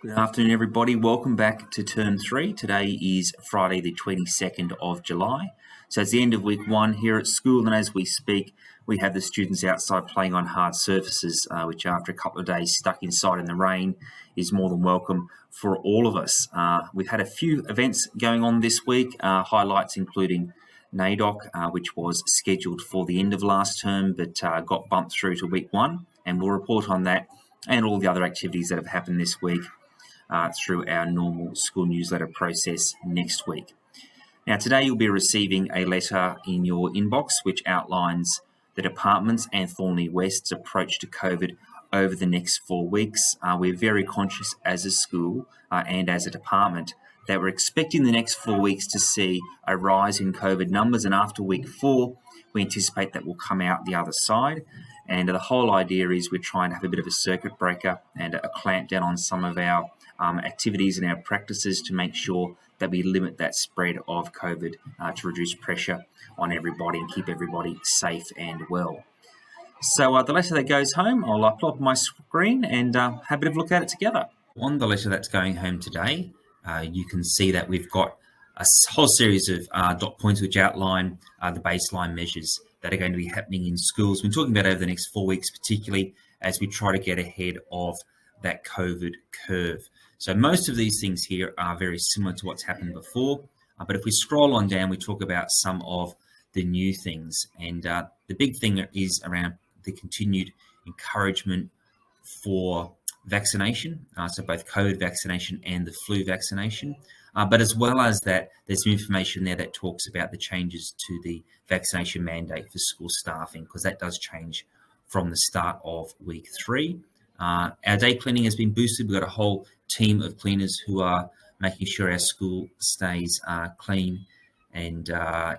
Good afternoon, everybody. Welcome back to Term 3. Today is Friday, the 22nd of July. So it's the end of week 1 here at school, and as we speak, we have the students outside playing on hard surfaces, which after a couple of days stuck inside in the rain is more than welcome for all of us. We've had a few events going on this week, highlights including NAIDOC, which was scheduled for the end of last term, but got bumped through to week 1, and we'll report on that and all the other activities that have happened this week through our normal school newsletter process next week. Now, today you'll be receiving a letter in your inbox which outlines the department's and Thornlie West's approach to COVID over the next 4 weeks. We're very conscious as a school and as a department that we're expecting the next 4 weeks to see a rise in COVID numbers, and after week 4, we anticipate that will come out the other side. And the whole idea is we're trying to have a bit of a circuit breaker and a clamp down on some of our activities and our practices to make sure that we limit that spread of COVID to reduce pressure on everybody and keep everybody safe and well. So the letter that goes home, I'll pull up my screen and have a bit of a look at it together. On the letter that's going home today, you can see that we've got a whole series of dot points which outline the baseline measures that are going to be happening in schools. We're talking about over the next 4 weeks, particularly as we try to get ahead of that COVID curve. So most of these things here are very similar to what's happened before. But if we scroll on down, we talk about some of the new things. And the big thing is around the continued encouragement for vaccination, so both COVID vaccination and the flu vaccination. But as well as that, there's some information there that talks about the changes to the vaccination mandate for school staffing, because that does change from the start of week 3. Our day cleaning has been boosted. We've got a whole team of cleaners who are making sure our school stays clean and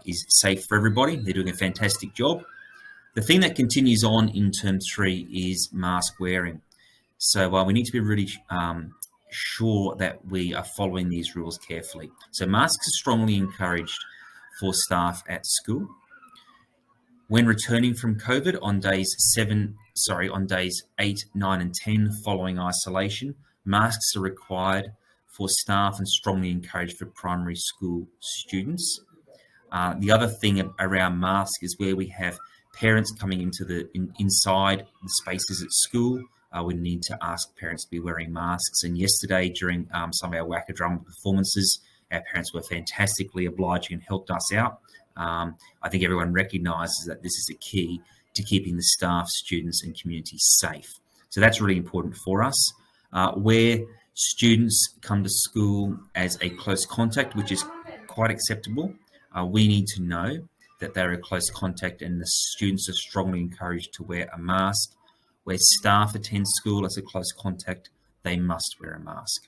is safe for everybody. They're doing a fantastic job. The thing that continues on in term 3 is mask wearing. So we need to be really sure that we are following these rules carefully. So masks are strongly encouraged for staff at school. When returning from COVID on days 8, 9 and 10 following isolation, masks are required for staff and strongly encouraged for primary school students. The other thing around masks is where we have parents coming into inside the spaces at school. We need to ask parents to be wearing masks. And yesterday, during some of our Wacker Drum performances, our parents were fantastically obliging and helped us out. I think everyone recognises that this is a key to keeping the staff, students and community safe. So that's really important for us. Where students come to school as a close contact, which is quite acceptable, we need to know that they're a close contact and the students are strongly encouraged to wear a mask. Where staff attend school as a close contact, they must wear a mask.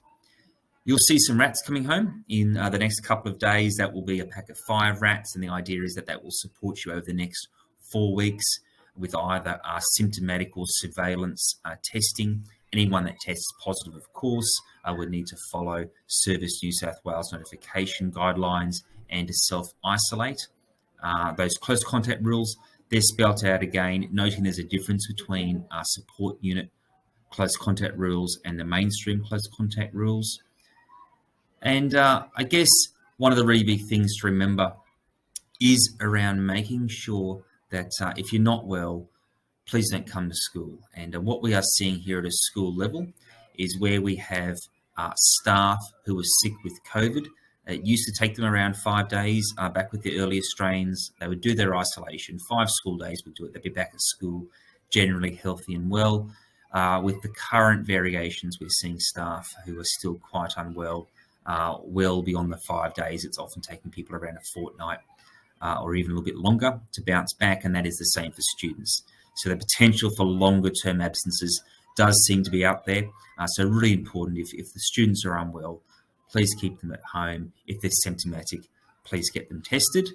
You'll see some rats coming home in the next couple of days. That will be a pack of 5 rats, and the idea is that that will support you over the next 4 weeks with either symptomatic or surveillance testing. Anyone that tests positive, of course, would need to follow Service New South Wales notification guidelines and to self-isolate. Those close contact rules, they're spelt out again, noting there's a difference between support unit close contact rules and the mainstream close contact rules. And I guess one of the really big things to remember is around making sure that if you're not well, please don't come to school. And what we are seeing here at a school level is where we have staff who are sick with COVID. It used to take them around 5 days back with the earlier strains. They would do their isolation, 5 school days would do it. They'd be back at school, generally healthy and well. With the current variations, we're seeing staff who are still quite unwell, well beyond the 5 days. It's often taking people around a fortnight or even a little bit longer to bounce back, and that is the same for students. So the potential for longer term absences does seem to be out there. So really important, if the students are unwell, please keep them at home. If they're symptomatic, please get them tested.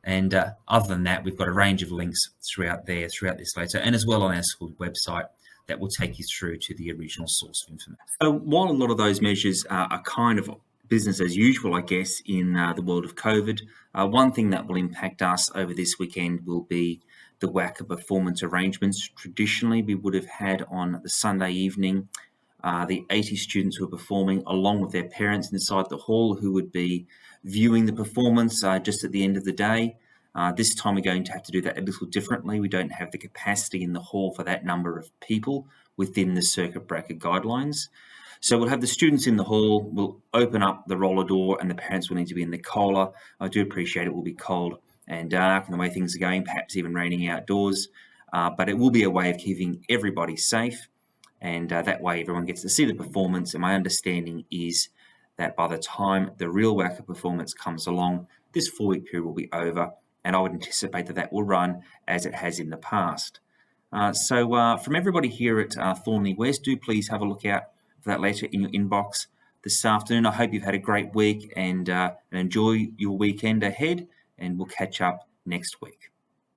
And other than that, we've got a range of links throughout this letter, and as well on our school website, that will take you through to the original source of information. So while a lot of those measures are kind of business as usual, I guess, in the world of COVID, one thing that will impact us over this weekend will be the Wacker performance arrangements. Traditionally, we would have had on the Sunday evening the 80 students who are performing, along with their parents inside the hall who would be viewing the performance just at the end of the day. This time we're going to have to do that a little differently. We don't have the capacity in the hall for that number of people within the circuit breaker guidelines. So we'll have the students in the hall, we'll open up the roller door, and the parents will need to be in the Kohler. I do appreciate it will be cold and dark and the way things are going, perhaps even raining outdoors, but it will be a way of keeping everybody safe, and that way everyone gets to see the performance. And my understanding is that by the time the real WACA performance comes along, this 4-week period will be over, and I would anticipate that that will run as it has in the past. So from everybody here at Thornley West, do please have a look out for that letter in your inbox this afternoon. I hope you've had a great week and enjoy your weekend ahead, and we'll catch up next week.